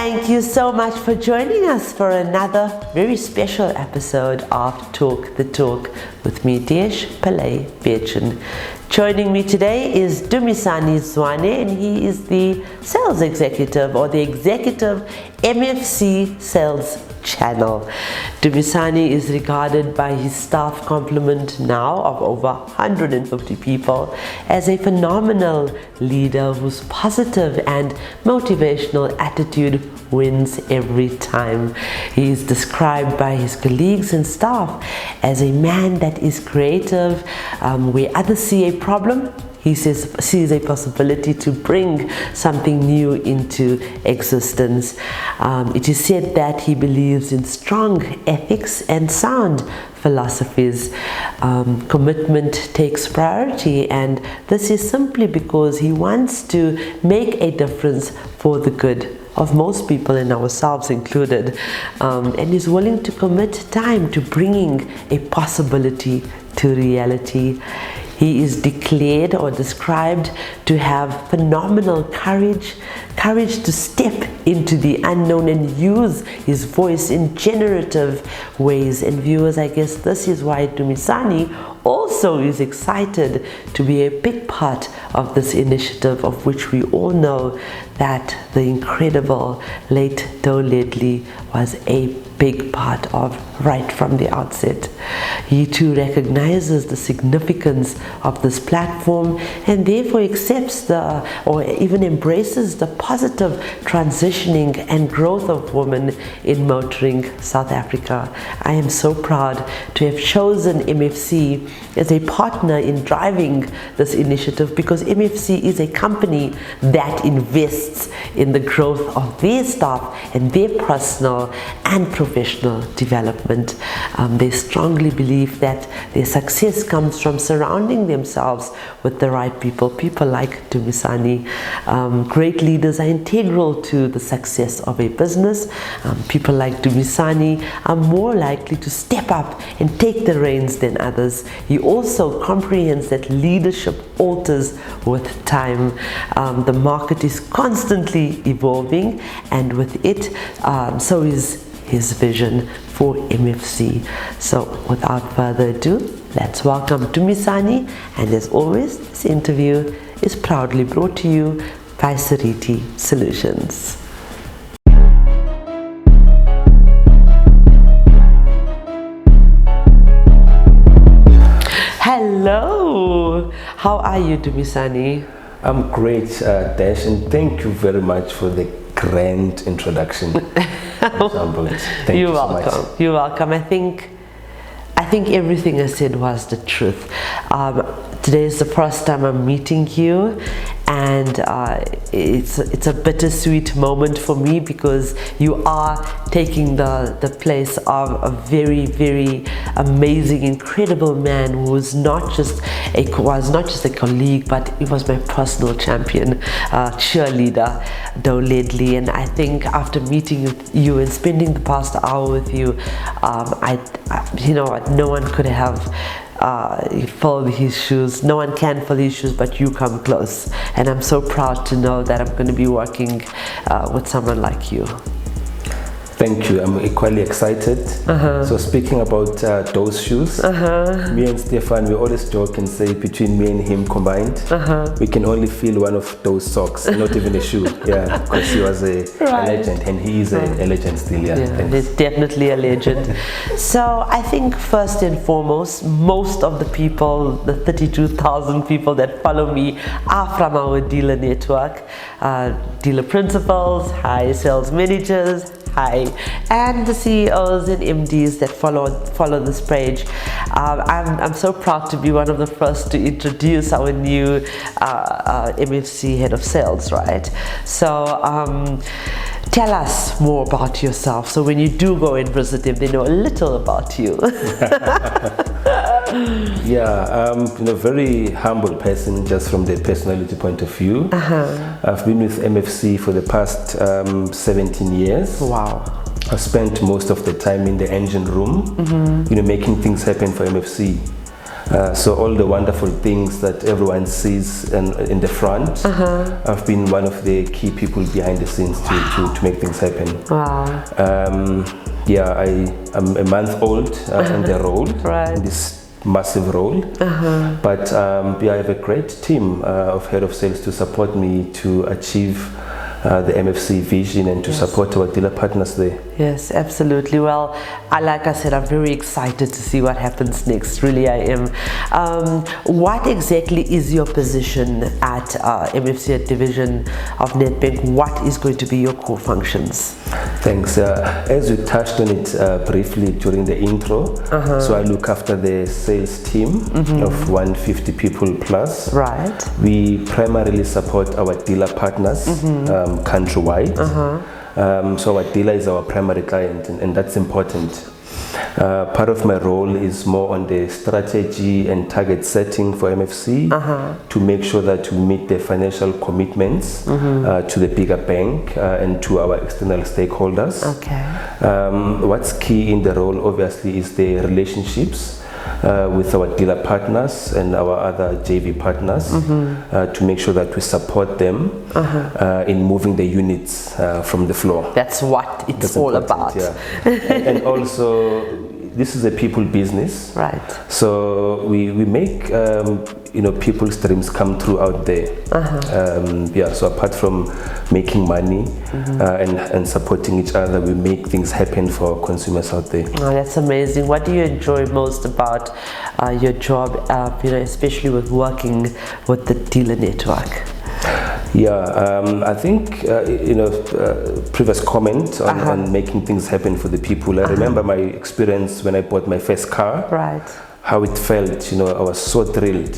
Thank you so much for joining us for another very special episode of Talk the Talk with me, Desh Pillay Bechin. Joining me today is Dumisani Zwane, and he is the sales executive or the executive MFC sales channel. Dumisani is regarded by his staff complement now of over 150 people as a phenomenal leader whose positive and motivational attitude wins every time. He is described by his colleagues and staff as a man that is creative. Where others see a problem, he sees a possibility to bring something new into existence. It is said that he believes in strong ethics and sound philosophies. Commitment takes priority, and this is simply because he wants to make a difference for the good of most people, and ourselves included, and is willing to commit time to bringing a possibility to reality. He is declared or described to have phenomenal courage to step into the unknown and use his voice in generative ways. And viewers, I guess this is why Dumisani also is excited to be a big part of this initiative, of which we all know that the incredible late Doe Ledley was a big part of right from the outset. He too recognizes the significance of this platform and therefore accepts or even embraces the positive transitioning and growth of women in motoring South Africa. I am so proud to have chosen MFC as a partner in driving this initiative, because MFC is a company that invests in the growth of their staff and their personal and professional development. They strongly believe that their success comes from surrounding themselves with the right people like Dumisani. Great leaders are integral to the success of a business. People like Dumisani are more likely to step up and take the reins than others. He also comprehends that leadership alters with time. The market is constantly evolving, and with it, so is his vision for MFC. So without further ado, let's welcome Dumisani, and as always, this interview is proudly brought to you by Sariti Solutions. Hello, how are you, Dumisani? I'm great, Dash, and thank you very much for the grand introduction. Thank you so much. You're welcome. I think everything I said was the truth. Today is the first time I'm meeting you, and it's a bittersweet moment for me, because you are taking the place of a very, very amazing, incredible man who was not just a colleague, but he was my personal champion, cheerleader, Doe Ledley. And I think after meeting with you and spending the past hour with you, no one could have filled his shoes. No one can fill his shoes, but you come close. And I'm so proud to know that I'm going to be working with someone like you. Thank you. I'm equally excited. So speaking about those shoes, me and Stefan, we always joke and say between me and him combined, we can only feel one of those socks, not even a shoe. Yeah, because he was a legend, and he is a legend still. Yeah, he's definitely a legend. So I think first and foremost, most of the people, the 32,000 people that follow me, are from our dealer network, dealer principals, high sales managers, and the CEOs and MDs that follow this page. I'm so proud to be one of the first to introduce our new MFC head of sales, right? So tell us more about yourself, so when you do go and visit them, they know a little about you. Yeah, I'm a very humble person, just from the personality point of view. I've been with MFC for the past 17 years. Wow. I've spent most of the time in the engine room, making things happen for MFC. So all the wonderful things that everyone sees in the front, I've been one of the key people behind the scenes to make things happen. Wow. Yeah, I'm a month old in the role, in this massive role. But yeah, I have a great team of head of sales to support me to achieve the MFC vision and to support our dealer partners there. Yes, absolutely. Well, like I said, I'm very excited to see what happens next. Really, I am. What exactly is your position at MFC, a division of Nedbank? What is going to be your core functions? Thanks. As you touched on it briefly during the intro, so I look after the sales team of 150 people plus. Right. We primarily support our dealer partners countrywide. So our dealer is our primary client, and that's important. Part of my role is more on the strategy and target setting for MFC to make sure that we meet the financial commitments to the bigger bank and to our external stakeholders. Okay. What's key in the role obviously is the relationships with our dealer partners and our other JV partners to make sure that we support them in moving the units from the floor. That's what it's all about. Yeah. and also, this is a people business, right? So we make people's dreams come true out there. Yeah. So apart from making money and supporting each other, we make things happen for our consumers out there. Oh, that's amazing. What do you enjoy most about your job? Especially with working with the dealer network. Yeah, I think, previous comment on making things happen for the people. I remember my experience when I bought my first car. Right. How it felt, I was so thrilled.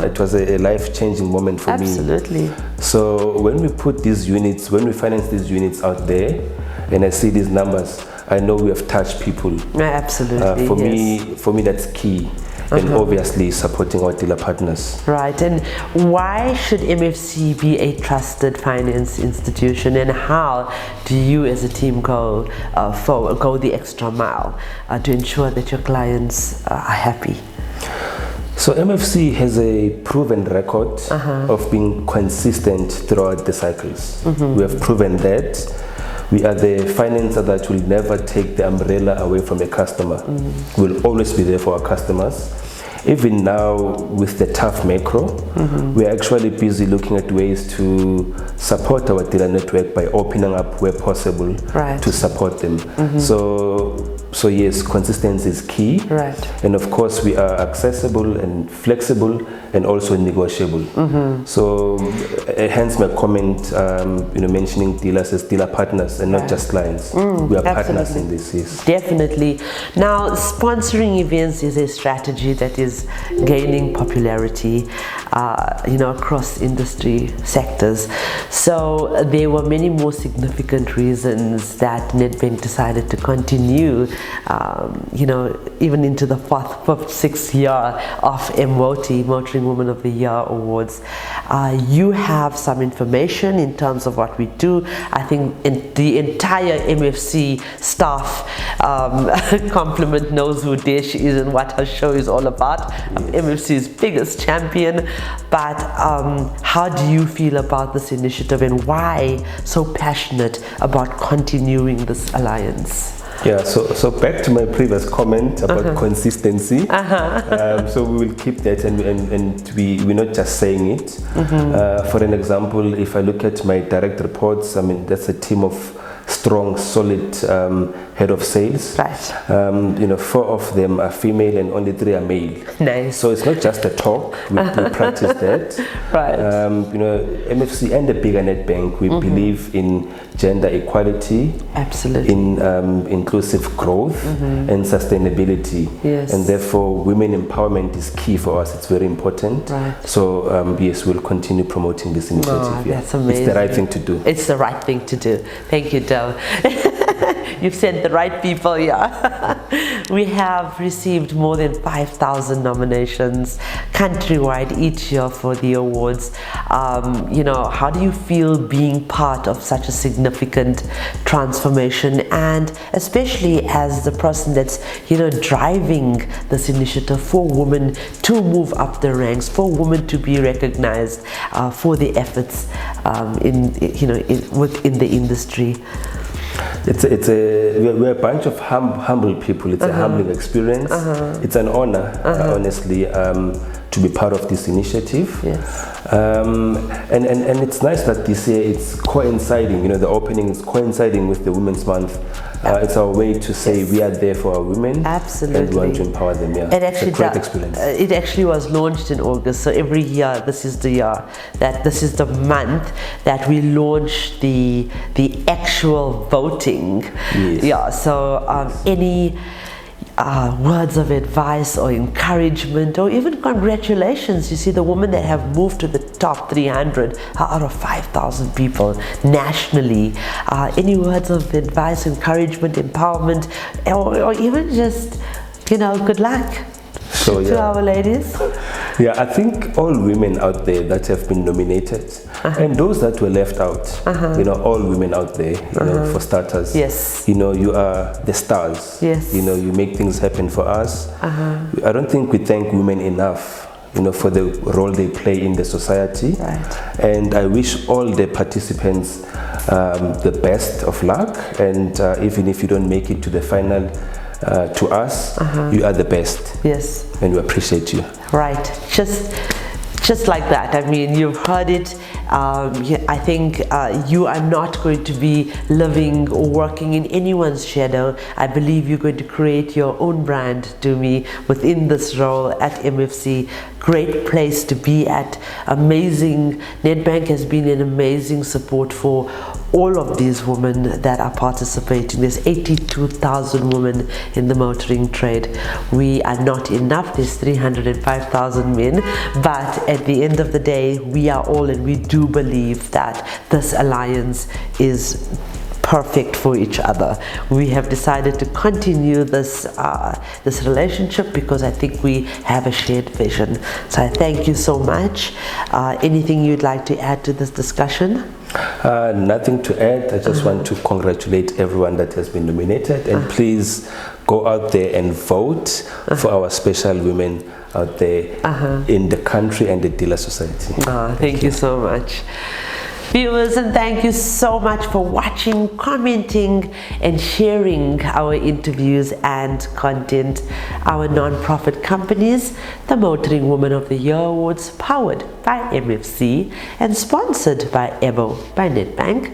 It was a life-changing moment for me. Absolutely. So when we put these units, when we finance these units out there, and I see these numbers, I know we have touched people. Absolutely. For me, that's key. And obviously supporting our dealer partners. Right. And why should MFC be a trusted finance institution, and how do you as a team go the extra mile to ensure that your clients are happy? So MFC has a proven record of being consistent throughout the cycles. We have proven that. We are the financer that will never take the umbrella away from a customer. We'll always be there for our customers. Even now, with the tough macro, we are actually busy looking at ways to support our dealer network by opening up where possible to support them. So yes, consistency is key. Right. And of course, we are accessible and flexible and also negotiable. So hence my comment, mentioning dealers as dealer partners and not just clients. We are partners in this. Yes. Definitely. Now, sponsoring events is a strategy that is gaining popularity, across industry sectors. So there were many more significant reasons that Nedbank decided to continue, even into the fourth, fifth, sixth year of MWOTI, Motoring Woman of the Year Awards. You have some information in terms of what we do. I think the entire MFC staff complement knows who Desh is and what her show is all about. MFC's biggest champion. But how do you feel about this initiative, and why so passionate about continuing this alliance? Yeah, so back to my previous comment about consistency. So we will keep that, and we're not just saying it. For an example, if I look at my direct reports, that's a team of strong, solid head of sales. Right. 4 of them are female and only 3 are male. Nice. So it's not just a talk. We practice that. Right. MFC and the bigger Nedbank, we believe in gender equality. Absolutely. In inclusive growth and sustainability. Yes. And therefore, women empowerment is key for us. It's very important. Right. So yes, we'll continue promoting this initiative. That's amazing. It's the right thing to do. It's the right thing to do. Thank you, Del. You've sent the right people, yeah. We have received more than 5,000 nominations countrywide each year for the awards. You know, how do you feel being part of such a significant transformation, and especially as the person that's, you know, driving this initiative for women to move up the ranks, for women to be recognized for the efforts within the industry? We're a bunch of humble people. It's a humbling experience. It's an honor, honestly, to be part of this initiative. Yes. And it's nice that this year it's coinciding, you know, the opening is coinciding with the Women's Month. It's our way to say we are there for our women. Absolutely. And we want to empower them. Yeah. It's a great experience. It actually was launched in August, so every year this is the year that this is the month that we launch the actual voting. Yes. Yeah. So any words of advice or encouragement or even congratulations? You see, the women that have moved to the top 300 out of 5,000 people nationally. Any words of advice, encouragement, empowerment, or even just, you know, good luck to our ladies? Yeah, I think all women out there that have been nominated and those that were left out, you know, all women out there, you know, for starters, yes, you know, you are the stars. Yes. You know, you make things happen for us. I don't think we thank women enough, you know, for the role they play in the society. Right. And I wish all the participants the best of luck, and even if you don't make it to the final, to us, you are the best. Yes. And we appreciate you. Right. Just like that. I mean, you've heard it. I think you are not going to be living or working in anyone's shadow. I believe you're going to create your own brand, Dumi, within this role at MFC. Great place to be at. Amazing. Nedbank has been an amazing support for all of these women that are participating. There's 82,000 women in the motoring trade. We are not enough. There's 305,000 men, but at the end of the day, we are all, and we do believe that this alliance is perfect for each other. We have decided to continue this this relationship because I think we have a shared vision. So I thank you so much. Anything you'd like to add to this discussion? Nothing to add. I just want to congratulate everyone that has been nominated, and please go out there and vote for our special women out there in the country and the dealer society. Thank you so much. Viewers, and thank you so much for watching, commenting and sharing our interviews and content. Our non-profit companies, the Motoring Woman of the Year Awards, powered by MFC and sponsored by EBO by Nedbank,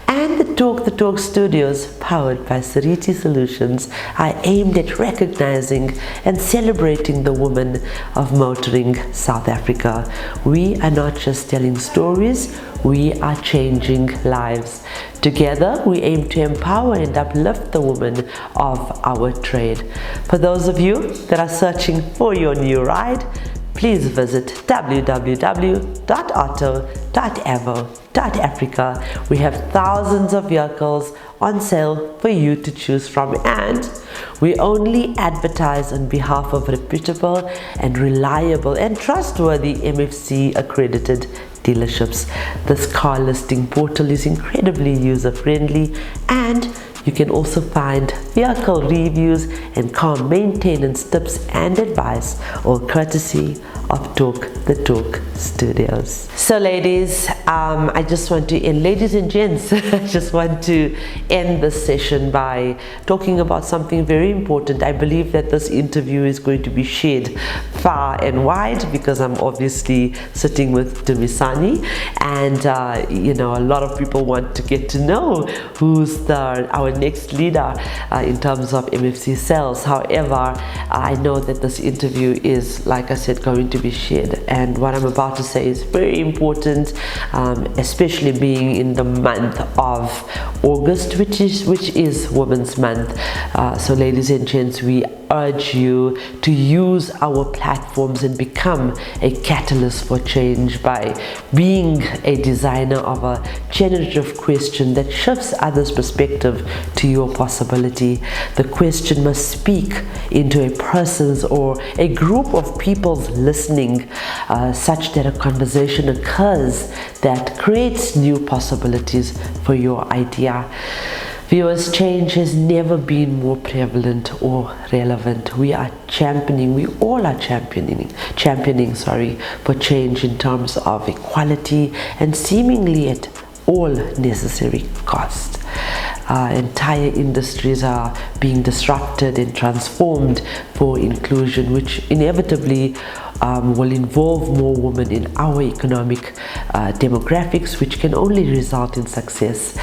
and the Talk Studios, powered by Sariti Solutions, are aimed at recognizing and celebrating the women of motoring South Africa. We are not just telling stories, we are changing lives. Together, we aim to empower and uplift the women of our trade. For those of you that are searching for your new ride, please visit www.auto.avo.africa. We have thousands of vehicles on sale for you to choose from, and we only advertise on behalf of reputable and reliable and trustworthy MFC accredited dealerships. This car listing portal is incredibly user-friendly, and you can also find vehicle reviews and car maintenance tips and advice, all courtesy of Talk the Talk Studios. So ladies, I just want to end, ladies and gents, I just want to end this session by talking about something very important. I believe that this interview is going to be shared far and wide because I'm obviously sitting with Dumisani, and you know, a lot of people want to get to know who's our next leader in terms of MFC sales. However, I know that this interview is, like I said, going to be shared, and what I'm about to say is very important, especially being in the month of August, which is Women's Month. So ladies and gents, we urge you to use our platforms and become a catalyst for change by being a designer of a generative question that shifts others' perspective to your possibility. The question must speak into a person's or a group of people's listening, such that a conversation occurs that creates new possibilities for your idea. Viewers, change has never been more prevalent or relevant. We all are championing for change in terms of equality and seemingly at all necessary cost. Entire industries are being disrupted and transformed for inclusion, which inevitably will involve more women in our economic demographics, which can only result in success.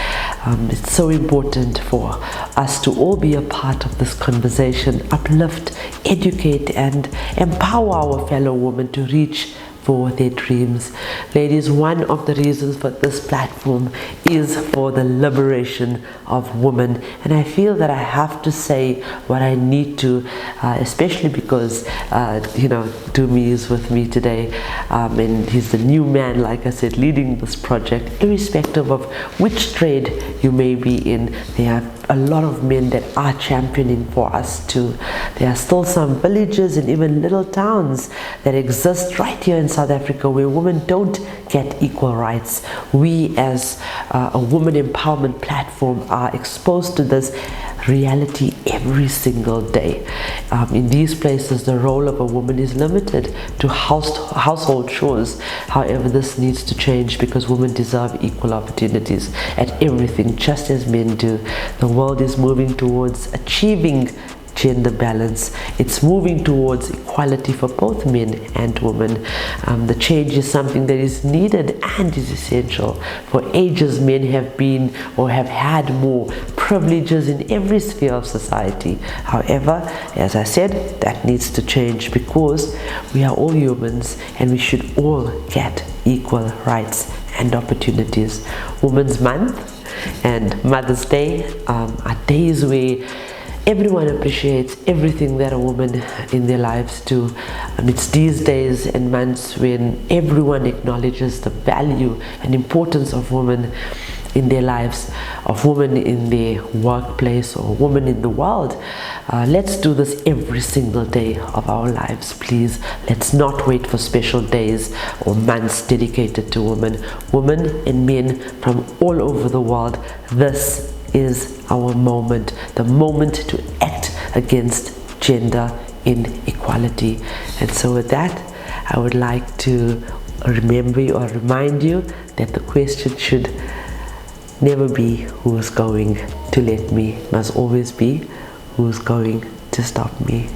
It's so important for us to all be a part of this conversation, uplift, educate, and empower our fellow women to reach for their dreams. Ladies, one of the reasons for this platform is for the liberation of women, and I feel that I have to say what I need to, especially because Dumi is with me today, and he's the new man, like I said, leading this project. Irrespective of which trade you may be in, there are a lot of men that are championing for us too. There are still some villages and even little towns that exist right here in South Africa where women don't get equal rights. We as a woman empowerment platform are exposed to this reality every single day. In these places, the role of a woman is limited to household chores. However, this needs to change because women deserve equal opportunities at everything, just as men do. The world is moving towards achieving gender balance. It's moving towards equality for both men and women. The change is something that is needed and is essential. For ages, men have been or have had more privileges in every sphere of society. However, as I said, that needs to change because we are all humans and we should all get equal rights and opportunities. Women's Month and Mother's Day are days where everyone appreciates everything that a woman in their lives do. It's these days and months when everyone acknowledges the value and importance of women in their lives, of women in their workplace or women in the world. Let's do this every single day of our lives, please. Let's not wait for special days or months dedicated to women. Women and men from all over the world, this is our moment, the moment to act against gender inequality. And so with that, I would like to remind you that the question should never be who's going to let me, it must always be who's going to stop me.